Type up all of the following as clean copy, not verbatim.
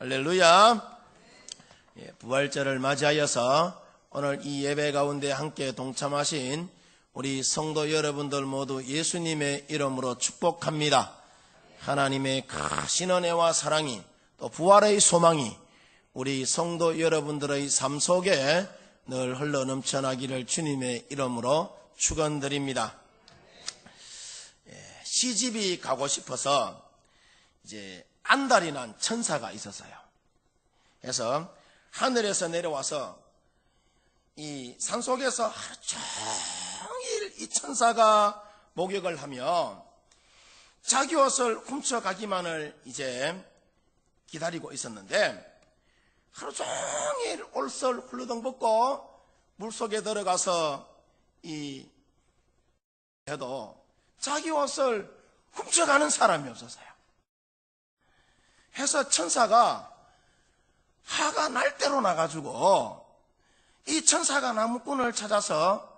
할렐루야. 부활절을 맞이하여서 오늘 이 예배 가운데 함께 동참하신 우리 성도 여러분들 모두 예수님의 이름으로 축복합니다. 하나님의 크신 은혜와 사랑이 또 부활의 소망이 우리 성도 여러분들의 삶 속에 늘 흘러 넘쳐나기를 주님의 이름으로 축원드립니다. 시집이 가고 싶어서 이제 안달이 난 천사가 있었어요. 그래서 하늘에서 내려와서 이 산속에서 하루 종일 이 천사가 목욕을 하며 자기 옷을 훔쳐가기만을 이제 기다리고 있었는데, 하루 종일 옷을 훌루덩 벗고 물속에 들어가서 해도 자기 옷을 훔쳐가는 사람이 없었어요. 해서 천사가 화가 날 대로 나가지고 이 천사가 나무꾼을 찾아서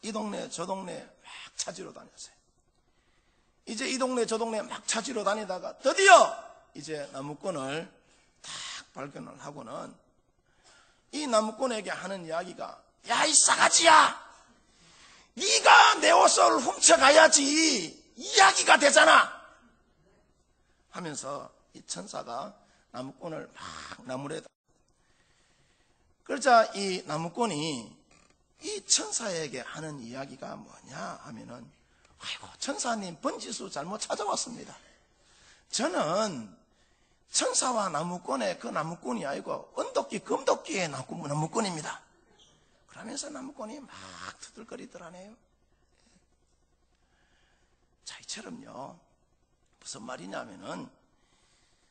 이 동네 저 동네 막 찾으러 다녔어요. 이제 이 동네 저 동네 막 찾으러 다니다가 드디어 이제 나무꾼을 딱 발견을 하고는 이 나무꾼에게 하는 이야기가, 야, 이 싸가지야, 네가 내 옷을 훔쳐가야지 이야기가 되잖아 하면서 이 천사가 나무꾼을 막 나무래다. 그러자 이 나무꾼이 이 천사에게 하는 이야기가 뭐냐 하면은, 아이고 천사님, 번지수 잘못 찾아왔습니다. 저는 천사와 나무꾼의 그 나무꾼이 아니고 은도끼 금도끼의 나무꾼입니다. 그러면서 나무꾼이 막 투덜거리더라네요. 자, 이처럼요, 무슨 말이냐면은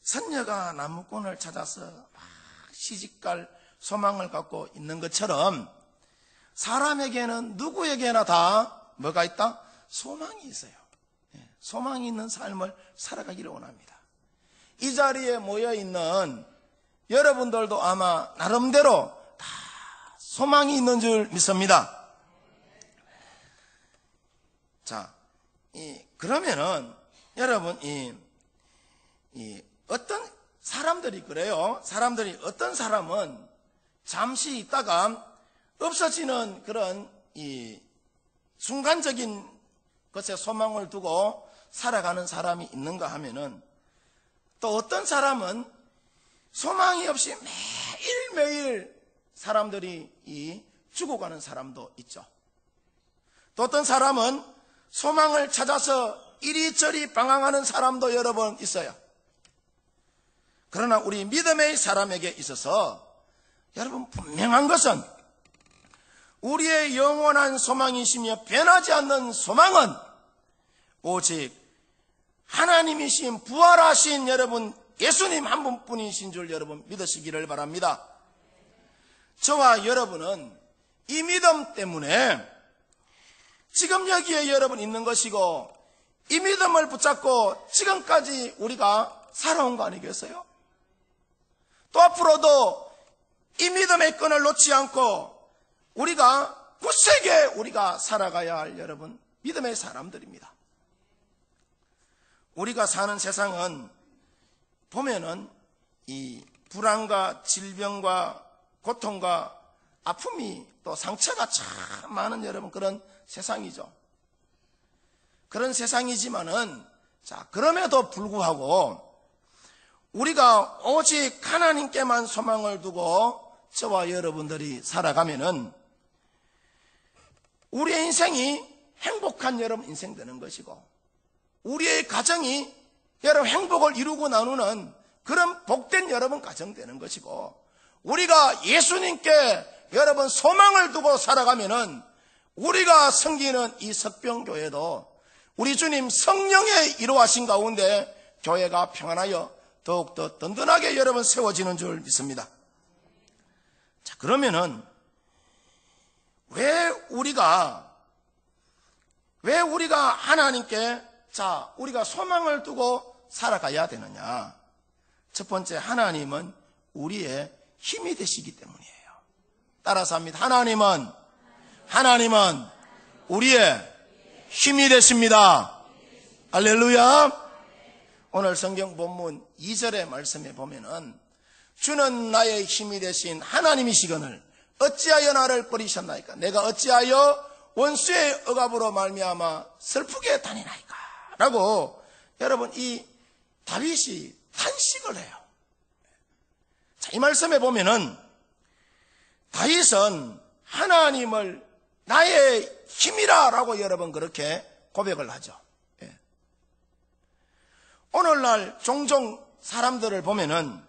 선녀가 나무꾼을 찾아서 막 시집갈 소망을 갖고 있는 것처럼 사람에게는 누구에게나 다 뭐가 있다? 소망이 있어요. 소망이 있는 삶을 살아가기를 원합니다. 이 자리에 모여있는 여러분들도 아마 나름대로 다 소망이 있는 줄 믿습니다. 자, 그러면은 여러분, 어떤 사람들이 그래요. 사람들이 어떤 사람은 잠시 있다가 없어지는 그런 순간적인 것에 소망을 두고 살아가는 사람이 있는가 하면은, 또 어떤 사람은 소망이 없이 매일매일 사람들이 죽어가는 사람도 있죠. 또 어떤 사람은 소망을 찾아서 이리저리 방황하는 사람도 여러 번 있어요. 그러나 우리 믿음의 사람에게 있어서 여러분, 분명한 것은 우리의 영원한 소망이시며 변하지 않는 소망은 오직 하나님이신 부활하신 여러분 예수님 한 분뿐이신 줄 여러분 믿으시기를 바랍니다. 저와 여러분은 이 믿음 때문에 지금 여기에 여러분 있는 것이고, 이 믿음을 붙잡고 지금까지 우리가 살아온 거 아니겠어요? 또 앞으로도 이 믿음의 끈을 놓지 않고 우리가 굳세게 우리가 살아가야 할 여러분 믿음의 사람들입니다. 우리가 사는 세상은 보면은 이 불안과 질병과 고통과 아픔이 또 상처가 참 많은 여러분 그런 세상이죠. 그런 세상이지만은, 자, 그럼에도 불구하고 우리가 오직 하나님께만 소망을 두고 저와 여러분들이 살아가면은 우리의 인생이 행복한 여러분 인생 되는 것이고, 우리의 가정이 여러분 행복을 이루고 나누는 그런 복된 여러분 가정 되는 것이고, 우리가 예수님께 여러분 소망을 두고 살아가면은 우리가 섬기는 이 석병교회도 우리 주님 성령의 이루하신 가운데 교회가 평안하여 더욱더 든든하게 여러분 세워지는 줄 믿습니다. 자, 그러면은 왜 우리가 하나님께 우리가 소망을 두고 살아가야 되느냐? 첫 번째, 하나님은 우리의 힘이 되시기 때문이에요. 따라서 합니다. 하나님은 우리의 힘이 되십니다. 할렐루야. 오늘 성경 본문 2절의 말씀에 보면은 주는 나의 힘이 되신 하나님이시거늘 어찌하여 나를 버리셨나이까? 내가 어찌하여 원수의 억압으로 말미암아 슬프게 다니나이까? 라고 여러분 이 다윗이 탄식을 해요. 자, 이 말씀에 보면은 다윗은 하나님을 나의 힘이라라고 여러분 그렇게 고백을 하죠. 예. 오늘날 종종 사람들을 보면은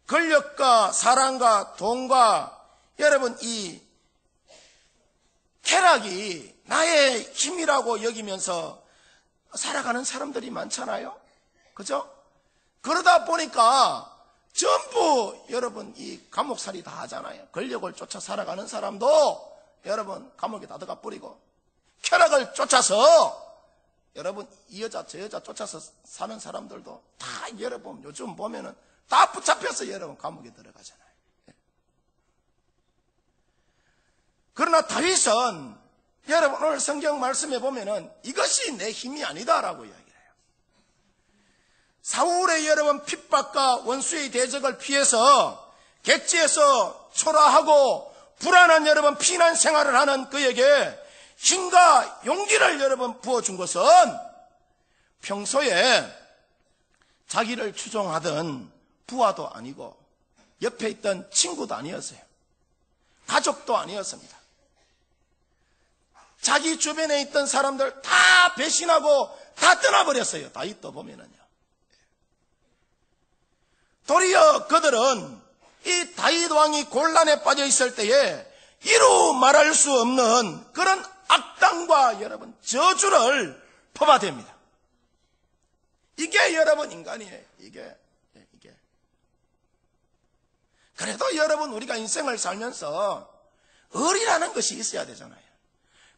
권력과 사랑과 돈과 여러분 이 쾌락이 나의 힘이라고 여기면서 살아가는 사람들이 많잖아요. 그죠? 그러다 보니까 전부 여러분 이 감옥살이 다 하잖아요. 권력을 쫓아 살아가는 사람도 여러분 감옥에 다 들어가 버리고, 쾌락을 쫓아서 여러분 이 여자 저 여자 쫓아서 사는 사람들도 다 여러분 요즘 보면은 다 붙잡혀서 여러분 감옥에 들어가잖아요. 그러나 다윗은 여러분 오늘 성경 말씀에 보면은 이것이 내 힘이 아니다라고 이야기해요. 사울의 여러분 핍박과 원수의 대적을 피해서 객지에서 초라하고 불안한 여러분 피난 생활을 하는 그에게 힘과 용기를 여러분 부어준 것은 평소에 자기를 추종하던 부하도 아니고 옆에 있던 친구도 아니었어요. 가족도 아니었습니다. 자기 주변에 있던 사람들 다 배신하고 다 떠나버렸어요. 다윗도 보면은요. 도리어 그들은 이 다윗 왕이 곤란에 빠져 있을 때에 이루 말할 수 없는 그런 악당과 여러분 저주를 퍼받습니다. 이게 여러분 인간이에요. 이게. 그래도 여러분 우리가 인생을 살면서 의리라는 것이 있어야 되잖아요.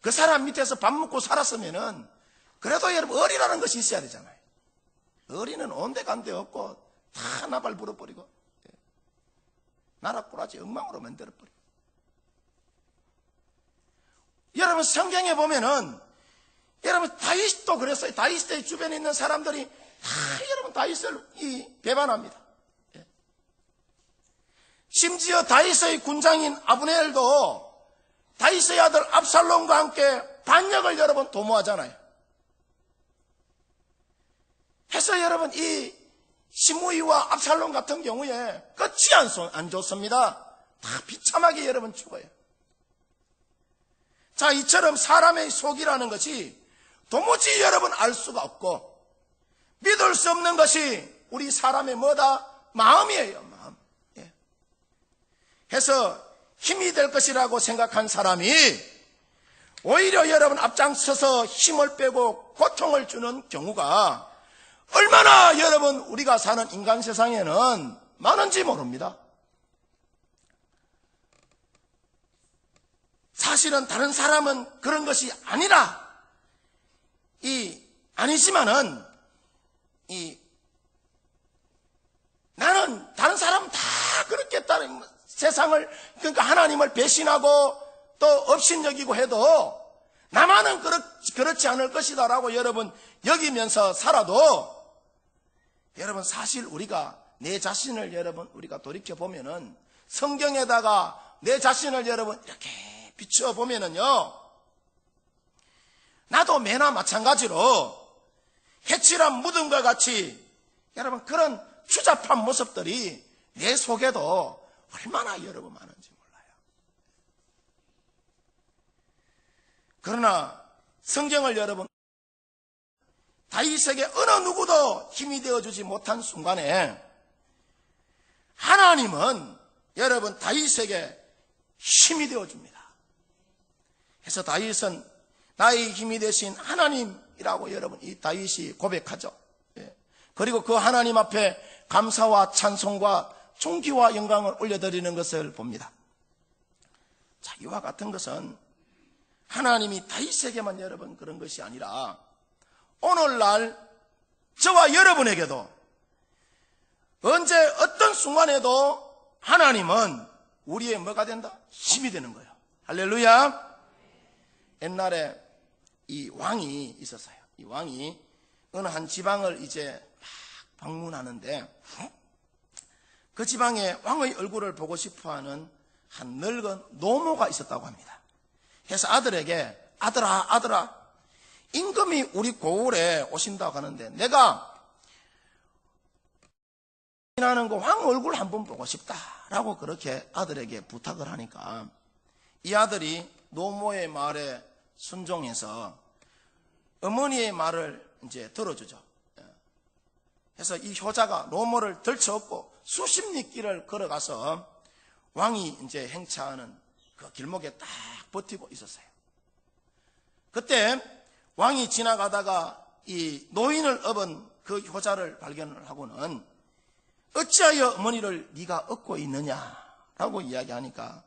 그 사람 밑에서 밥 먹고 살았으면은 그래도 여러분 의리라는 것이 있어야 되잖아요. 의리는 온데간데 없고 다 나발 불어버리고 나라 꼬라지 엉망으로 만들어버리고. 여러분 성경에 보면은 여러분 다윗도 그랬어요. 다윗의 주변에 있는 사람들이 다 여러분 다윗을 배반합니다. 심지어 다윗의 군장인 아브넬도 다윗의 아들 압살롬과 함께 반역을 여러분 도모하잖아요. 해서 여러분 이 시므이와 압살롬 같은 경우에 끝이 안 좋습니다. 다 비참하게 여러분 죽어요. 자, 이처럼 사람의 속이라는 것이 도무지 여러분 알 수가 없고 믿을 수 없는 것이 우리 사람의 뭐다? 마음이에요. 마음. 예. 해서 힘이 될 것이라고 생각한 사람이 오히려 여러분 앞장서서 힘을 빼고 고통을 주는 경우가 얼마나 여러분 우리가 사는 인간 세상에는 많은지 모릅니다. 사실은 다른 사람은 그런 것이 아니라 아니지만은 나는 다른 사람은 다 그렇게 따른 세상을 그러니까 하나님을 배신하고 또 업신여기고 해도 나만은 그렇지 않을 것이다라고 여러분 여기면서 살아도 여러분 사실 우리가 내 자신을 여러분 우리가 돌이켜 보면은 성경에다가 내 자신을 여러분 이렇게 비추어 보면은요, 나도 매나 마찬가지로 해칠한 무덤과 같이 여러분 그런 추잡한 모습들이 내 속에도 얼마나 여러분 많은지 몰라요. 그러나 성경을 여러분 다윗에게 어느 누구도 힘이 되어주지 못한 순간에 하나님은 여러분 다윗에게 힘이 되어줍니다. 그래서 다윗은 나의 힘이 되신 하나님이라고 여러분 이 다윗이 고백하죠. 그리고 그 하나님 앞에 감사와 찬송과 존귀와 영광을 올려드리는 것을 봅니다. 자, 이와 같은 것은 하나님이 다윗에게만 여러분 그런 것이 아니라 오늘날 저와 여러분에게도 언제 어떤 순간에도 하나님은 우리의 뭐가 된다? 힘이 되는 거예요. 할렐루야. 옛날에 이 왕이 있었어요. 이 왕이 어느 한 지방을 이제 막 방문하는데 그 지방에 왕의 얼굴을 보고 싶어하는 한 늙은 노모가 있었다고 합니다. 그래서 아들에게 아들아 임금이 우리 고을에 오신다고 하는데 내가 지나는 거 왕 얼굴 한번 보고 싶다라고 그렇게 아들에게 부탁을 하니까 이 아들이 노모의 말에 순종해서 어머니의 말을 이제 들어주죠. 그래서 이 효자가 노모를 들쳐업고 수십 리 길을 걸어가서 왕이 이제 행차하는 그 길목에 딱 버티고 있었어요. 그때 왕이 지나가다가 이 노인을 업은 그 효자를 발견을 하고는 어찌하여 어머니를 네가 업고 있느냐라고 이야기하니까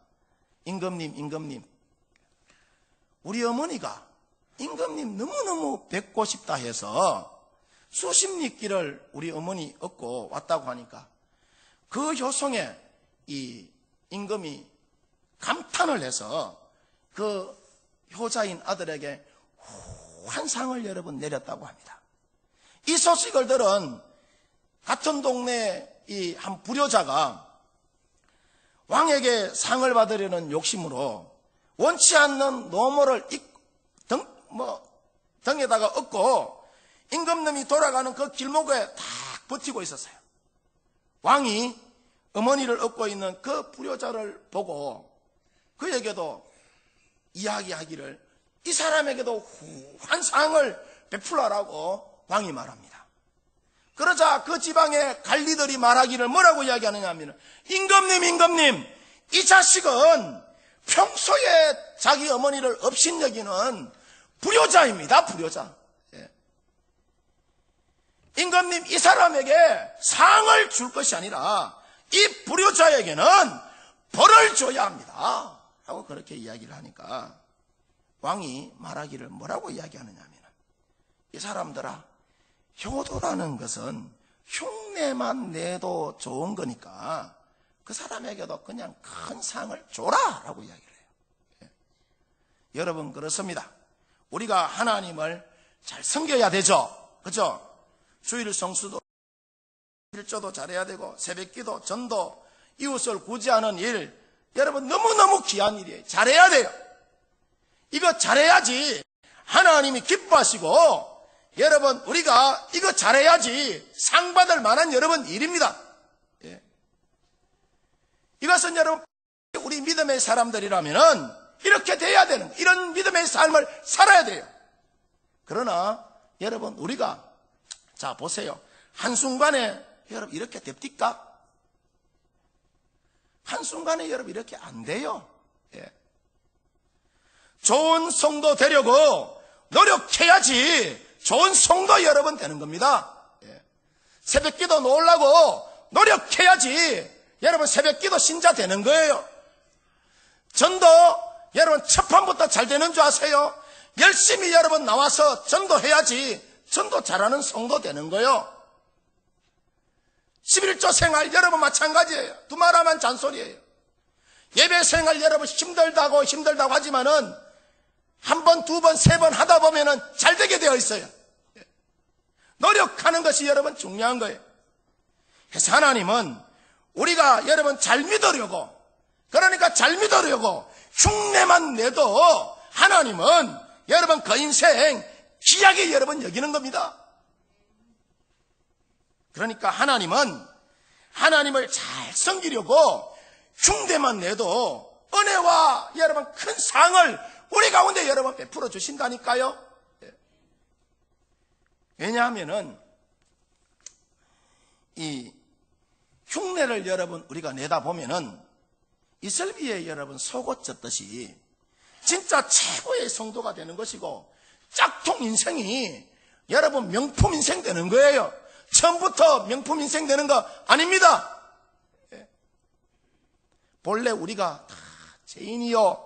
임금님 우리 어머니가 임금님 너무너무 뵙고 싶다 해서 수십 리 길을 우리 어머니 업고 왔다고 하니까 그 효성에 이 임금이 감탄을 해서 그 효자인 아들에게 환상을 여러분 내렸다고 합니다. 이 소식을 들은 같은 동네 이 한 불효자가 왕에게 상을 받으려는 욕심으로 원치 않는 노모를 등에다가 업고 임금님이 돌아가는 그 길목에 딱 버티고 있었어요. 왕이 어머니를 업고 있는 그 불효자를 보고 그에게도 이야기하기를 이 사람에게도 환상을 베풀라라고 왕이 말합니다. 그러자 그 지방의 관리들이 말하기를 뭐라고 이야기하느냐 하면 임금님 이 자식은 평소에 자기 어머니를 업신여기는 불효자입니다. 불효자. 예. 임금님 이 사람에게 상을 줄 것이 아니라 이 불효자에게는 벌을 줘야 합니다 라고 그렇게 이야기를 하니까 왕이 말하기를 뭐라고 이야기하느냐 하면 이 사람들아 효도라는 것은 흉내만 내도 좋은 거니까 그 사람에게도 그냥 큰 상을 줘라 라고 이야기를 해요. 예. 여러분 그렇습니다. 우리가 하나님을 잘 섬겨야 되죠. 그죠? 주일 성수도 일조도 잘해야 되고 새벽기도 전도 이웃을 구제하는 일 여러분 너무너무 귀한 일이에요. 잘해야 돼요. 이거 잘해야지 하나님이 기뻐하시고 여러분 우리가 이거 잘해야지 상 받을 만한 여러분 일입니다. 예. 이것은 여러분 우리 믿음의 사람들이라면 이렇게 돼야 되는 이런 믿음의 삶을 살아야 돼요. 그러나 여러분 우리가 자 보세요. 한순간에 여러분 이렇게 됩니까? 한순간에 여러분 이렇게 안 돼요. 예. 좋은 성도 되려고 노력해야지 좋은 성도 여러분 되는 겁니다. 예. 새벽기도 놓으려고 노력해야지 여러분 새벽기도 신자 되는 거예요. 전도 여러분 첫판부터 잘 되는 줄 아세요? 열심히 여러분 나와서 전도해야지 전도 잘하는 성도 되는 거예요. 11조 생활 여러분 마찬가지예요. 두말하면 잔소리예요. 예배 생활 여러분 힘들다고 하지만은 한 번, 두 번, 세 번 하다 보면은 잘 되게 되어 있어요. 노력하는 것이 여러분 중요한 거예요. 그래서 하나님은 우리가 여러분 잘 믿으려고 그러니까 잘 믿으려고 흉내만 내도 하나님은 여러분 그 인생 귀하게 여러분 여기는 겁니다. 그러니까 하나님은 하나님을 잘 섬기려고 흉내만 내도 은혜와 여러분 큰 상을 우리 가운데 여러분 베풀어 주신다니까요. 왜냐하면은 이 흉내를 여러분 우리가 내다 보면은 이슬비에 여러분 속옷 젖듯이 진짜 최고의 성도가 되는 것이고 짝퉁 인생이 여러분 명품 인생 되는 거예요. 처음부터 명품 인생 되는 거 아닙니다. 본래 우리가 다 죄인이요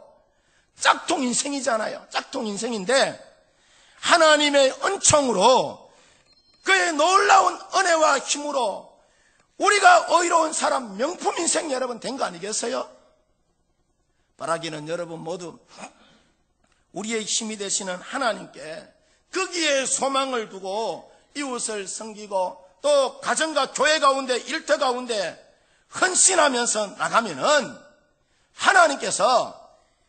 짝퉁 인생이잖아요. 짝퉁 인생인데 하나님의 은총으로 그의 놀라운 은혜와 힘으로 우리가 의로운 사람 명품 인생 여러분 된 거 아니겠어요? 바라기는 여러분 모두 우리의 힘이 되시는 하나님께 거기에 소망을 두고 이웃을 섬기고 또 가정과 교회 가운데 일터 가운데 헌신하면서 나가면은 하나님께서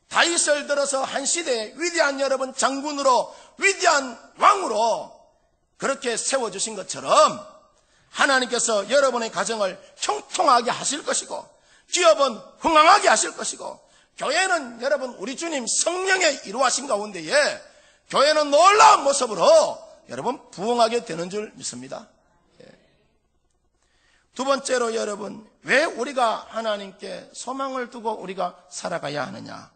다윗을 들어서 한 시대에 위대한 여러분 장군으로 위대한 왕으로 그렇게 세워주신 것처럼 하나님께서 여러분의 가정을 형통하게 하실 것이고 기업은 흥황하게 하실 것이고 교회는 여러분 우리 주님 성령의 이루하신 가운데에 교회는 놀라운 모습으로 여러분 부흥하게 되는 줄 믿습니다. 두 번째로 여러분, 왜 우리가 하나님께 소망을 두고 우리가 살아가야 하느냐?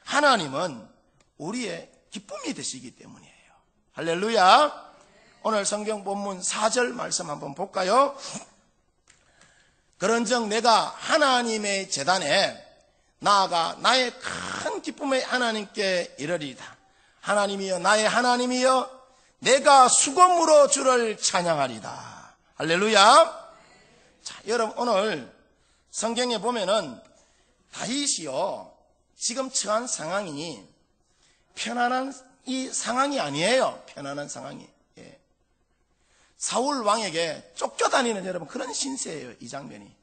하나님은 우리의 기쁨이 되시기 때문이에요. 할렐루야. 오늘 성경 본문 4절 말씀 한번 볼까요? 그런즉 내가 하나님의 제단에 나아가 나의 큰 기쁨의 하나님께 이르리이다. 하나님이여 나의 하나님이여 내가 수고물어 주를 찬양하리다. 할렐루야. 자, 여러분 오늘 성경에 보면은 다윗이요 지금 처한 상황이 편안한 이 상황이 아니에요. 편안한 상황이. 예. 사울 왕에게 쫓겨다니는 여러분 그런 신세예요. 이 장면이.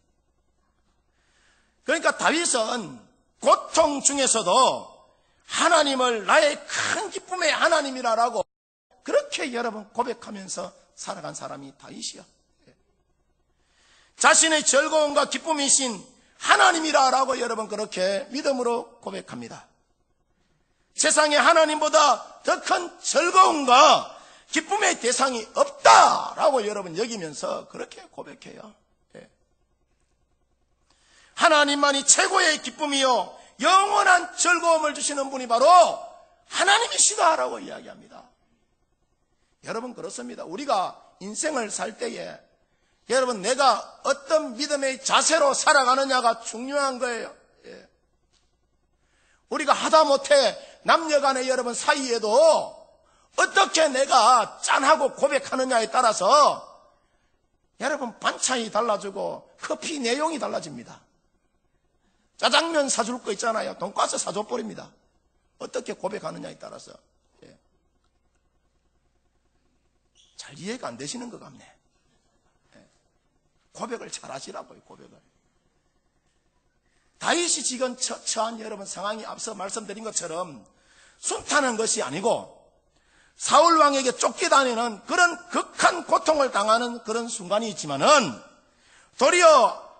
그러니까 다윗은 고통 중에서도 하나님을 나의 큰 기쁨의 하나님이라고 그렇게 여러분 고백하면서 살아간 사람이 다윗이요. 자신의 즐거움과 기쁨이신 하나님이라고 여러분 그렇게 믿음으로 고백합니다. 세상에 하나님보다 더 큰 즐거움과 기쁨의 대상이 없다라고 여러분 여기면서 그렇게 고백해요. 하나님만이 최고의 기쁨이요 영원한 즐거움을 주시는 분이 바로 하나님이시다라고 이야기합니다. 여러분 그렇습니다. 우리가 인생을 살 때에 여러분 내가 어떤 믿음의 자세로 살아가느냐가 중요한 거예요. 예. 우리가 하다못해 남녀간의 여러분 사이에도 어떻게 내가 짠하고 고백하느냐에 따라서 여러분 반찬이 달라지고 커피 내용이 달라집니다. 짜장면 사줄 거 있잖아요. 돈가스 사줘 버립니다. 어떻게 고백하느냐에 따라서. 예. 잘 이해가 안 되시는 것 같네. 고백을 잘 하시라고요. 고백을. 다윗이 지금 처한 여러분 상황이 앞서 말씀드린 것처럼 순탄한 것이 아니고 사울 왕에게 쫓겨다니는 그런 극한 고통을 당하는 그런 순간이 있지만은 도리어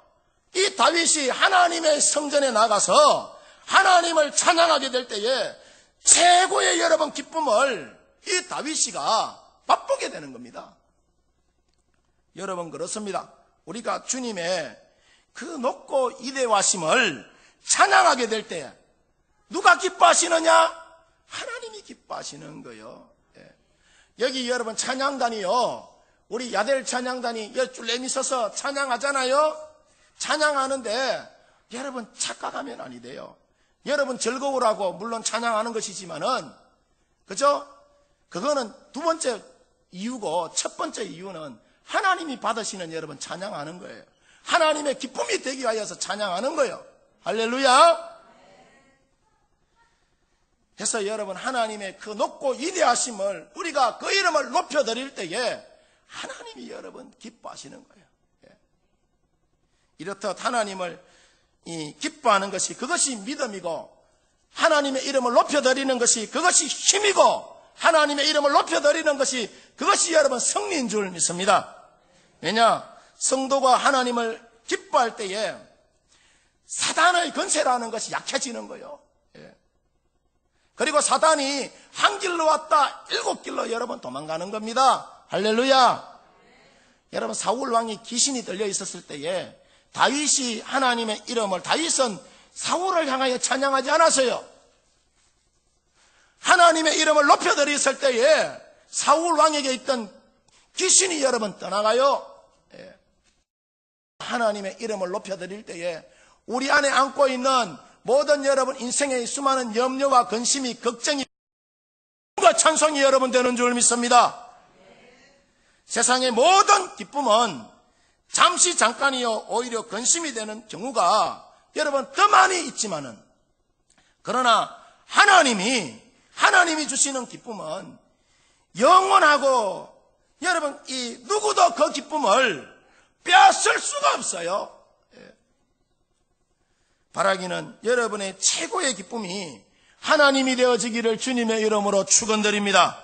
이 다윗이 하나님의 성전에 나가서 하나님을 찬양하게 될 때에 최고의 여러분 기쁨을 이 다윗이가 맛보게 되는 겁니다. 여러분 그렇습니다. 우리가 주님의 그 높고 이대하심을 찬양하게 될 때 누가 기뻐하시느냐? 하나님이 기뻐하시는 거예요. 여기 여러분 찬양단이요 우리 야델 찬양단이 줄 서서 찬양하잖아요. 찬양하는데 여러분 착각하면 아니 돼요. 여러분 즐거우라고 물론 찬양하는 것이지만은 그죠? 그거는 두 번째 이유고 첫 번째 이유는 하나님이 받으시는 여러분 찬양하는 거예요. 하나님의 기쁨이 되기 위하여서 찬양하는 거예요. 할렐루야. 그래서 여러분 하나님의 그 높고 위대하심을 우리가 그 이름을 높여드릴 때에 하나님이 여러분 기뻐하시는 거예요. 이렇듯 하나님을 기뻐하는 것이 그것이 믿음이고 하나님의 이름을 높여드리는 것이 그것이 힘이고 하나님의 이름을 높여드리는 것이 그것이 여러분 승리인 줄 믿습니다. 왜냐? 성도가 하나님을 기뻐할 때에 사단의 권세라는 것이 약해지는 거예요. 그리고 사단이 한 길로 왔다 7길로 여러분 도망가는 겁니다. 할렐루야. 여러분 사울 왕이 귀신이 들려 있었을 때에 다윗이 하나님의 이름을 다윗은 사울을 향하여 찬양하지 않았어요. 하나님의 이름을 높여드렸을 때에 사울 왕에게 있던 귀신이 여러분 떠나가요. 하나님의 이름을 높여드릴 때에 우리 안에 안고 있는 모든 여러분 인생의 수많은 염려와 근심이 걱정이 찬송이 여러분 되는 줄 믿습니다. 세상의 모든 기쁨은 잠시 잠깐이요 오히려 근심이 되는 경우가 여러분 더 많이 있지만은 그러나 하나님이 주시는 기쁨은 영원하고 여러분, 이 누구도 그 기쁨을 빼앗을 수가 없어요. 바라기는 여러분의 최고의 기쁨이 하나님이 되어지기를 주님의 이름으로 축원드립니다.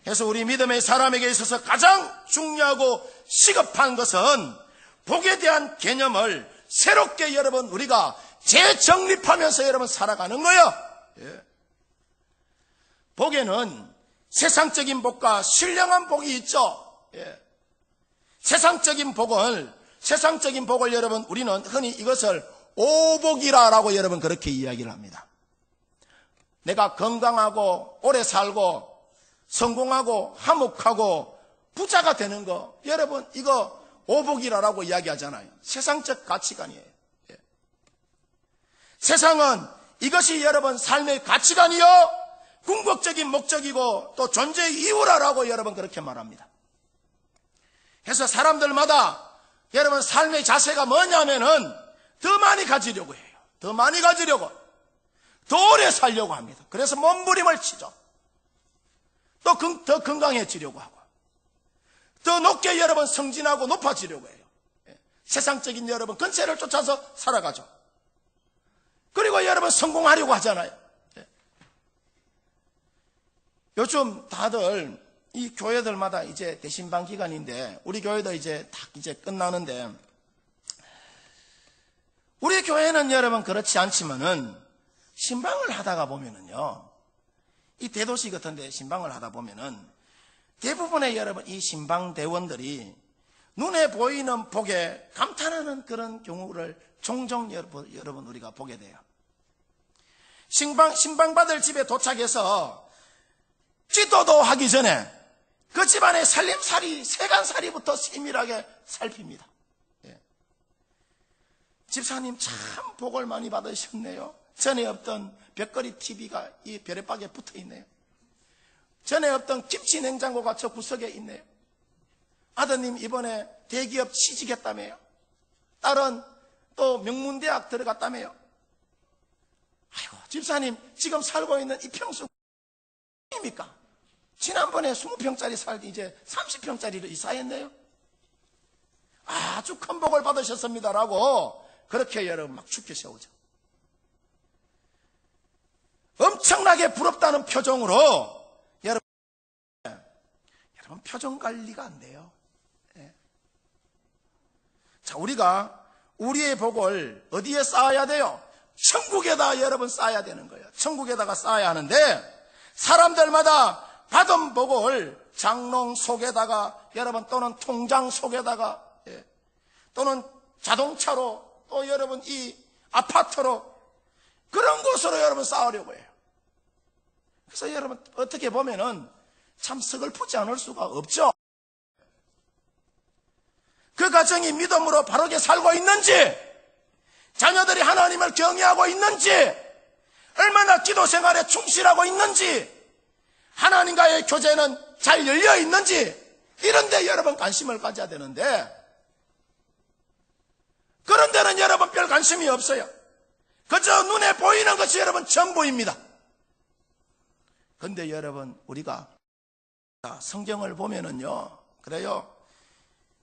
그래서 우리 믿음의 사람에게 있어서 가장 중요하고 시급한 것은 복에 대한 개념을 새롭게 여러분 우리가 재정립하면서 여러분 살아가는 거예요. 복에는 세상적인 복과 신령한 복이 있죠. 세상적인 복을 여러분 우리는 흔히 이것을 오복이라고 여러분 그렇게 이야기를 합니다. 내가 건강하고 오래 살고 성공하고 화목하고 부자가 되는 거, 여러분 이거 오복이라고 이야기하잖아요. 세상적 가치관이에요. 세상은 이것이 여러분 삶의 가치관이요 궁극적인 목적이고 또 존재의 이유라고 여러분 그렇게 말합니다. 그래서 사람들마다 여러분 삶의 자세가 뭐냐면은 더 많이 가지려고 해요. 더 많이 가지려고, 더 오래 살려고 합니다. 그래서 몸부림을 치죠. 또 더 건강해지려고 하고, 더 높게 여러분 성진하고 높아지려고 해요. 세상적인 여러분 근세를 쫓아서 살아가죠. 그리고 여러분 성공하려고 하잖아요. 요즘 다들 이 교회들마다 이제 대신방 기간인데 우리 교회도 이제 딱 이제 끝나는데, 우리 교회는 여러분 그렇지 않지만은 신방을 하다가 보면은요, 이 대도시 같은데 신방을 하다 보면은 대부분의 여러분 이 신방 대원들이 눈에 보이는 복에 감탄하는 그런 경우를 종종 여러분 우리가 보게 돼요. 신방 받을 집에 도착해서 기도도 하기 전에 그 집안의 살림살이, 세간살이부터 세밀하게 살핍니다. 집사님 참 복을 많이 받으셨네요. 전에 없던 벽걸이 TV가 이 벼레박에 붙어 있네요. 전에 없던 김치 냉장고가 저 구석에 있네요. 아드님 이번에 대기업 취직했다며요. 딸은 또 명문대학 들어갔다며요. 아이고, 집사님 지금 살고 있는 이 평수 입니까? 지난번에 20평짜리 살기 이제 30평짜리로 이사했네요. 아주 큰 복을 받으셨습니다라고 그렇게 여러분 막 죽게 세우죠. 엄청나게 부럽다는 표정으로 여러분 표정 관리가 안 돼요. 자, 우리가 우리의 복을 어디에 쌓아야 돼요? 천국에다 여러분 쌓아야 되는 거예요. 천국에다가 쌓아야 하는데, 사람들마다 받은 복을 장롱 속에다가 여러분 또는 통장 속에다가 또는 자동차로 또 여러분 이 아파트로 그런 곳으로 여러분 쌓으려고 해요. 그래서 여러분 어떻게 보면은 참 서글프지 않을 수가 없죠. 그 가정이 믿음으로 바르게 살고 있는지, 자녀들이 하나님을 경외하고 있는지, 얼마나 기도 생활에 충실하고 있는지, 하나님과의 교제는 잘 열려 있는지, 이런 데 여러분 관심을 가져야 되는데, 그런 데는 여러분 별 관심이 없어요. 그저 눈에 보이는 것이 여러분 전부입니다. 그런데 여러분 우리가 성경을 보면은요, 그래요,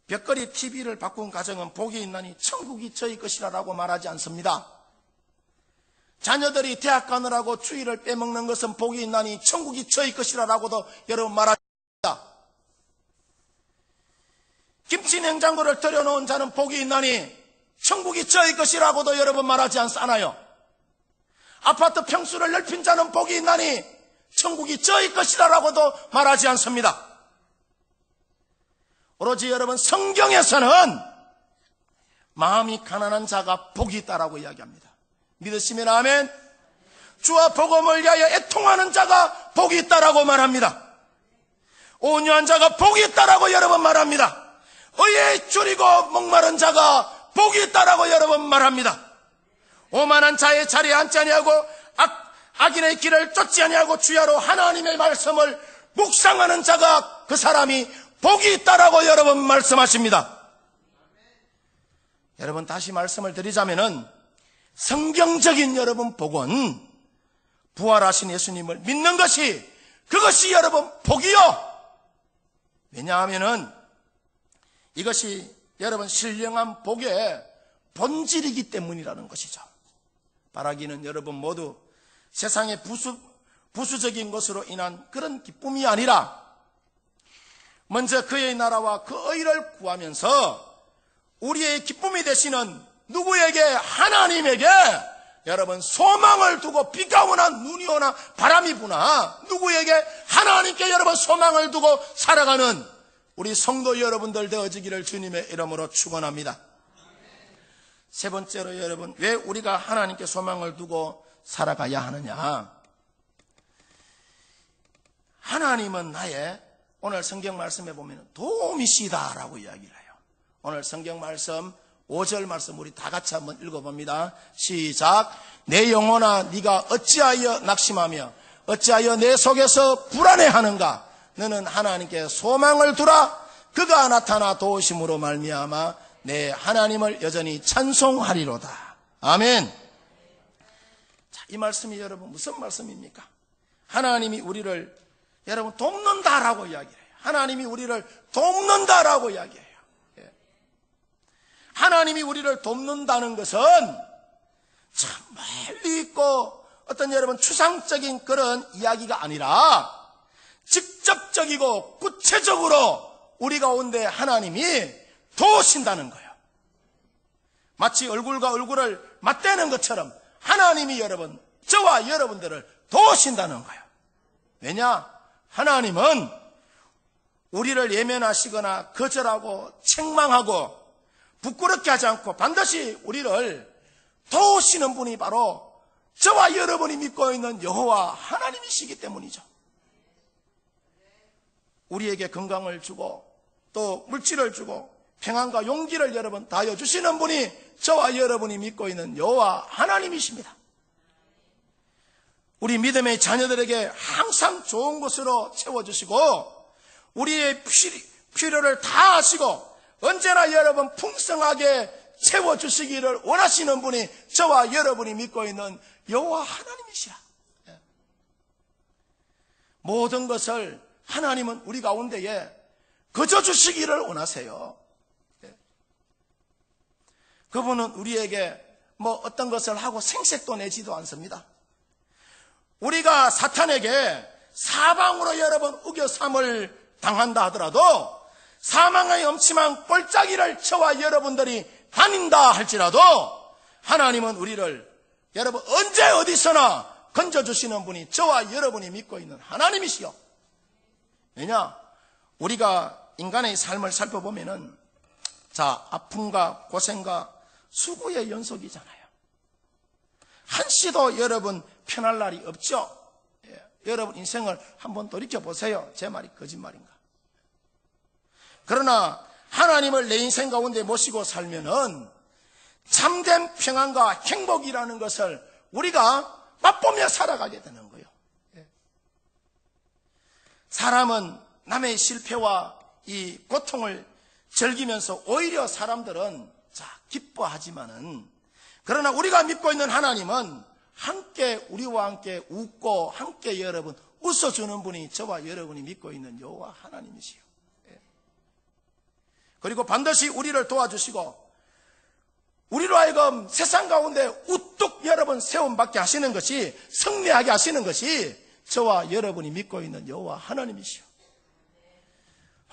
벽걸이 TV를 바꾼 가정은 복이 있나니 천국이 저희 것이라고 말하지 않습니다. 자녀들이 대학 가느라고 주일을 빼먹는 것은 복이 있나니 천국이 저희 것이라고도 여러분 말하지 않습니다. 김치 냉장고를 들여놓은 자는 복이 있나니 천국이 저희 것이라고도 여러분 말하지 않아요. 아파트 평수를 넓힌 자는 복이 있나니 천국이 저희 것이라고도 말하지 않습니다. 오로지 여러분 성경에서는 마음이 가난한 자가 복이 있다라고 이야기합니다. 믿으시면 아멘. 주와 복음을 위하여 애통하는 자가 복이 있다라고 말합니다. 온유한 자가 복이 있다라고 여러분 말합니다. 의에 줄이고 목마른 자가 복이 있다라고 여러분 말합니다. 오만한 자의 자리에 앉지 아니하고 악인의 길을 쫓지 아니하고 주야로 하나님의 말씀을 묵상하는 자가 그 사람이 복이 있다라고 여러분 말씀하십니다. 여러분 다시 말씀을 드리자면은 성경적인 여러분 복은 부활하신 예수님을 믿는 것이, 그것이 여러분 복이요. 왜냐하면은 이것이 여러분 신령한 복의 본질이기 때문이라는 것이죠. 바라기는 여러분 모두 세상의 부수적인 것으로 인한 그런 기쁨이 아니라 먼저 그의 나라와 그 의를 구하면서 우리의 기쁨이 되시는 누구에게? 하나님에게 여러분 소망을 두고 비가 오나 눈이 오나 바람이 부나 누구에게? 하나님께 여러분 소망을 두고 살아가는 우리 성도 여러분들 되어지기를 주님의 이름으로 축원합니다. 세 번째로 여러분, 왜 우리가 하나님께 소망을 두고 살아가야 하느냐? 하나님은 나의 오늘 성경 말씀에 보면 도움이시다라고 이야기를 해요. 오늘 성경 말씀 5절 말씀 우리 다 같이 한번 읽어봅니다. 시작. 내 영혼아 네가 어찌하여 낙심하며 어찌하여 내 속에서 불안해하는가? 너는 하나님께 소망을 두라. 그가 나타나 도우심으로 말미암아 내 하나님을 여전히 찬송하리로다. 아멘. 자, 이 말씀이 여러분 무슨 말씀입니까? 하나님이 우리를 여러분 돕는다라고 이야기해요. 하나님이 우리를 돕는다라고 이야기해요. 예. 하나님이 우리를 돕는다는 것은 참 멀리 있고 어떤 여러분 추상적인 그런 이야기가 아니라 직접적이고 구체적으로 우리 가운데 하나님이 도우신다는 거예요. 마치 얼굴과 얼굴을 맞대는 것처럼 하나님이 여러분, 저와 여러분들을 도우신다는 거예요. 왜냐? 하나님은 우리를 예면하시거나 거절하고 책망하고 부끄럽게 하지 않고 반드시 우리를 도우시는 분이 바로 저와 여러분이 믿고 있는 여호와 하나님이시기 때문이죠. 우리에게 건강을 주고 또 물질을 주고 평안과 용기를 여러분 다하여 주시는 분이 저와 여러분이 믿고 있는 여호와 하나님이십니다. 우리 믿음의 자녀들에게 항상 좋은 것으로 채워주시고 우리의 필요를 다 하시고 언제나 여러분 풍성하게 채워주시기를 원하시는 분이 저와 여러분이 믿고 있는 여호와 하나님이시라. 모든 것을 하나님은 우리 가운데에 거저 주시기를 원하세요. 그분은 우리에게 뭐 어떤 것을 하고 생색도 내지도 않습니다. 우리가 사탄에게 사방으로 여러분 우겨삼을 당한다 하더라도 사망의 엄침한 꼴짜기를 저와 여러분들이 다닌다 할지라도 하나님은 우리를 여러분 언제 어디서나 건져주시는 분이 저와 여러분이 믿고 있는 하나님이시요. 왜냐? 우리가 인간의 삶을 살펴보면은 자, 아픔과 고생과 수고의 연속이잖아요. 한시도 여러분 편할 날이 없죠. 예, 여러분 인생을 한번 돌이켜보세요. 제 말이 거짓말인가? 그러나 하나님을 내 인생 가운데 모시고 살면은 참된 평안과 행복이라는 것을 우리가 맛보며 살아가게 되는 거예요. 예. 사람은 남의 실패와 이 고통을 즐기면서 오히려 사람들은 기뻐하지만은 그러나 우리가 믿고 있는 하나님은 함께 우리와 함께 웃고 함께 여러분 웃어주는 분이 저와 여러분이 믿고 있는 여호와 하나님이시요. 그리고 반드시 우리를 도와주시고 우리로 하여금 세상 가운데 우뚝 여러분 세움받게 하시는 것이 승리하게 하시는 것이 저와 여러분이 믿고 있는 여호와 하나님이시요.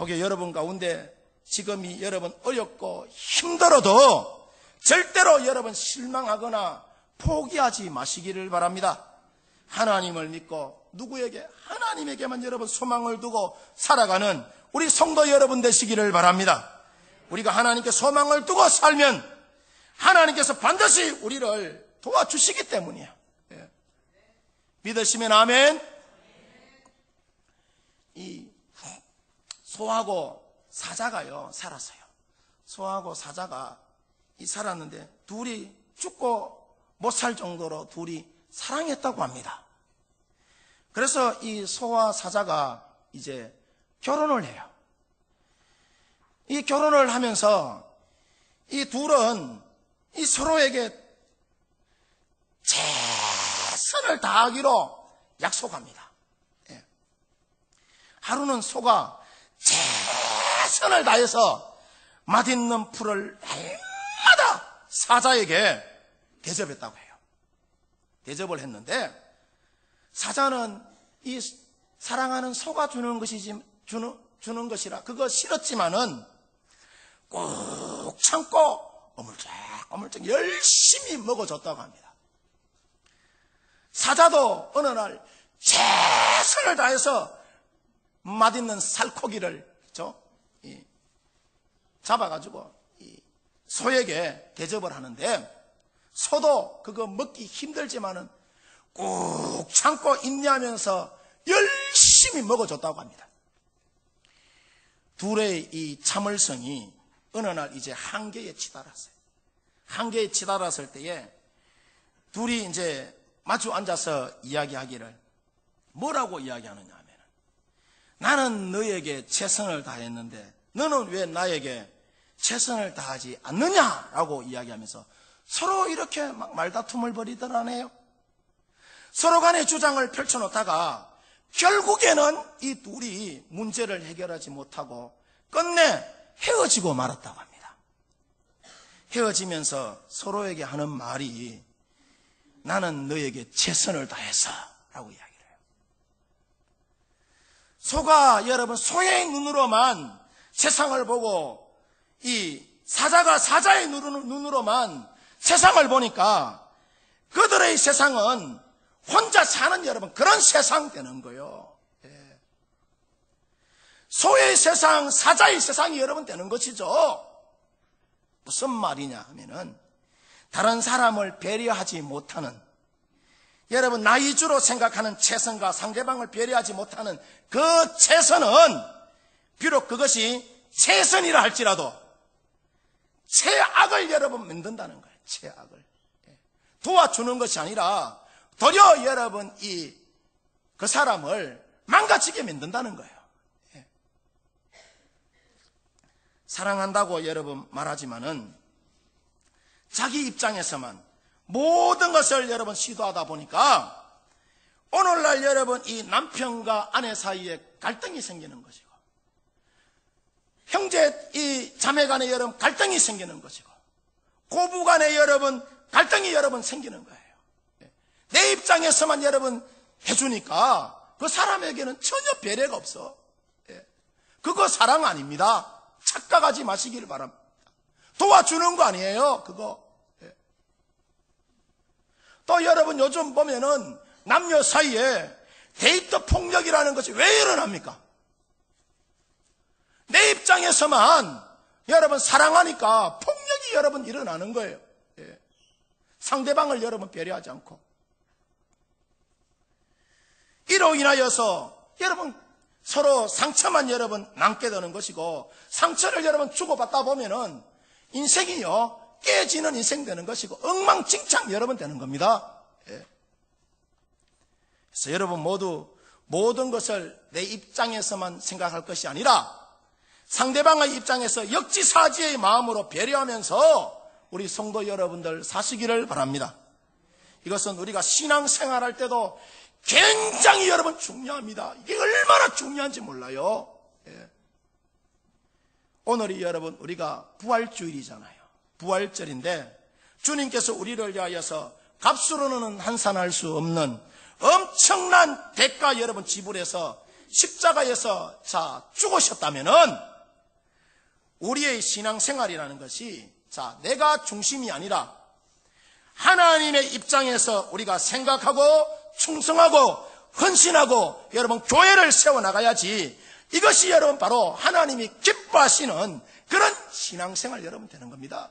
혹여 여러분 가운데 지금이 여러분 어렵고 힘들어도 절대로 여러분 실망하거나 포기하지 마시기를 바랍니다. 하나님을 믿고 누구에게? 하나님에게만 여러분 소망을 두고 살아가는 우리 성도 여러분 되시기를 바랍니다. 우리가 하나님께 소망을 두고 살면 하나님께서 반드시 우리를 도와주시기 때문이에요. 예. 믿으시면 아멘. 이 소하고 사자가요 살았어요. 소하고 사자가 살았는데 둘이 죽고 못 살 정도로 둘이 사랑했다고 합니다. 그래서 이 소와 사자가 이제 결혼을 해요. 이 결혼을 하면서 이 둘은 이 서로에게 최선을 다하기로 약속합니다. 예. 하루는 소가 최선을 다해서 맛있는 풀을 날마다 사자에게 대접했다고 해요. 대접을 했는데 사자는 이 사랑하는 소가 주는 것이라 그거 싫었지만은 꼭 참고 어물쩍 열심히 먹어줬다고 합니다. 사자도 어느 날 최선을 다해서 맛있는 살코기를 잡아가지고 소에게 대접을 하는데 소도 그거 먹기 힘들지만은 꼭 참고 인내하면서 열심히 먹어줬다고 합니다. 둘의 이 참을성이 어느 날 이제 한계에 치달았어요. 한계에 치달았을 때에 둘이 이제 마주 앉아서 이야기하기를 뭐라고 이야기하느냐 하면 나는 너에게 최선을 다했는데 너는 왜 나에게 최선을 다하지 않느냐라고 이야기하면서 서로 이렇게 막 말다툼을 벌이더라네요. 서로 간의 주장을 펼쳐놓다가 결국에는 이 둘이 문제를 해결하지 못하고 끝내 헤어지고 말았다고 합니다. 헤어지면서 서로에게 하는 말이 나는 너에게 최선을 다해서 라고 이야기를 해요. 소가 여러분 소의 눈으로만 세상을 보고 이 사자가 사자의 눈으로만 세상을 보니까 그들의 세상은 혼자 사는 여러분 그런 세상 되는 거예요. 예. 소의 세상, 사자의 세상이 여러분 되는 것이죠. 무슨 말이냐 하면은 다른 사람을 배려하지 못하는 여러분 나 위주로 생각하는 최선과 상대방을 배려하지 못하는 그 최선은 비록 그것이 최선이라 할지라도 최악을 여러분 만든다는 거예요. 최악을. 도와주는 것이 아니라 도리어 여러분 그 사람을 망가지게 만든다는 거예요. 사랑한다고 여러분 말하지만은 자기 입장에서만 모든 것을 여러분 시도하다 보니까 오늘날 여러분 이 남편과 아내 사이에 갈등이 생기는 것이고 형제 이 자매 간에 여러분 갈등이 생기는 것이고 고부 간에 여러분 갈등이 여러분 생기는 거예요. 내 입장에서만 여러분 해주니까 그 사람에게는 전혀 배려가 없어. 그거 사랑 아닙니다. 착각하지 마시기를 바랍니다. 도와주는 거 아니에요. 그거. 또 여러분 요즘 보면은 남녀 사이에 데이트 폭력이라는 것이 왜 일어납니까? 내 입장에서만 여러분 사랑하니까 폭력이 여러분 일어나는 거예요. 상대방을 여러분 배려하지 않고 이로 인하여서 여러분 서로 상처만 여러분 남게 되는 것이고 상처를 여러분 주고받다 보면은 인생이요 깨지는 인생 되는 것이고 엉망진창 여러분 되는 겁니다. 그래서 여러분 모두 모든 것을 내 입장에서만 생각할 것이 아니라 상대방의 입장에서 역지사지의 마음으로 배려하면서 우리 성도 여러분들 사시기를 바랍니다. 이것은 우리가 신앙생활할 때도 굉장히 여러분 중요합니다. 이게 얼마나 중요한지 몰라요. 오늘이 여러분 우리가 부활주일이잖아요. 부활절인데 주님께서 우리를 위하여서 값으로는 환산할 수 없는 엄청난 대가 여러분 지불해서 십자가에서 죽으셨다면은 우리의 신앙생활이라는 것이 내가 중심이 아니라 하나님의 입장에서 우리가 생각하고 충성하고 헌신하고 여러분 교회를 세워나가야지 이것이 여러분 바로 하나님이 기뻐하시는 그런 신앙생활 여러분 되는 겁니다.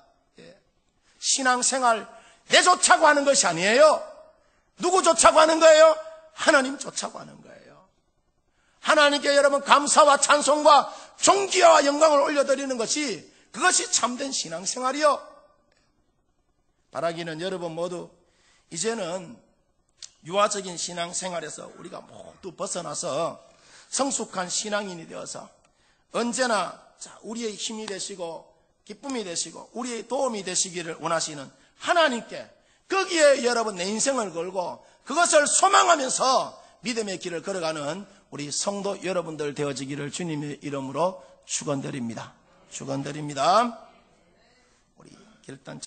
신앙생활 내 좋자고 하는 것이 아니에요. 누구 좋자고 하는 거예요? 하나님 좋자고 하는 거예요. 하나님께 여러분 감사와 찬송과 존귀와 영광을 올려드리는 것이 그것이 참된 신앙생활이요. 바라기는 여러분 모두 이제는 유아적인 신앙생활에서 우리가 모두 벗어나서 성숙한 신앙인이 되어서 언제나 우리의 힘이 되시고 기쁨이 되시고 우리의 도움이 되시기를 원하시는 하나님께 거기에 여러분 내 인생을 걸고 그것을 소망하면서 믿음의 길을 걸어가는 우리 성도 여러분들 되어지기를 주님의 이름으로 축원드립니다. 축원드립니다. 우리 결단